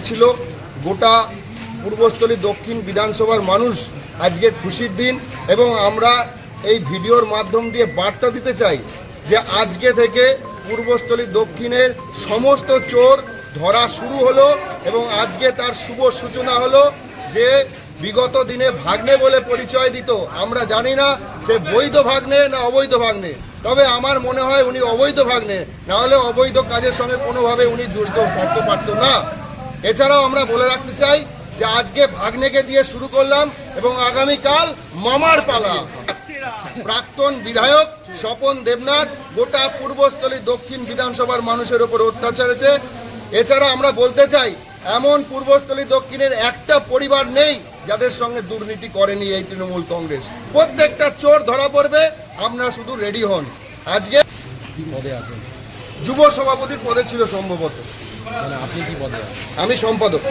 ছিল। গোটা পূর্বস্থলী দক্ষিণ বিধানসভার মানুষ আজকে খুশির দিন, এবং আমরা এই ভিডিওর মাধ্যম দিয়ে বার্তা দিতে চাই যে আজকে থেকে পূর্বস্থলী দক্ষিণের সমস্ত চোর ধরা শুরু হলো, এবং আজকে তার শুভ সূচনা হলো। যে বিগত দিনে ভাগ্নে বলে পরিচয় দিত, আমরা জানি না সে বৈধ ভাগ্নে না অবৈধ ভাগ্নে, তবে আমার মনে হয় উনি অবৈধ ভাগ্নে, নাহলে অবৈধ কাজের সঙ্গে কোনোভাবে উনি জড়িত থাকতে পারত না। এছাড়াও আমরা বলে রাখতে চাই যে আজকে ভাগ্নেকে দিয়ে শুরু করলাম এবং আগামীকাল মামার পালা। প্রাক্তন বিধায়ক স্বপন দেবনাথ গোটা পূর্বস্থলী দক্ষিণ বিধানসভার মানুষের ওপর অত্যাচার হয়েছে। এছাড়া আমরা বলতে চাই, এমন পূর্বস্থলী দক্ষিণের একটা পরিবার নেই যাদের সঙ্গে দুর্নীতি করেনি এই তৃণমূল কংগ্রেস। প্রত্যেকটা চোর ধরা পড়বে, আপনারা শুধু রেডি হন। আজকে যুব সভাপতির পদে ছিল সম্ভবত, আপনি কি পদে? আমি সম্পাদক।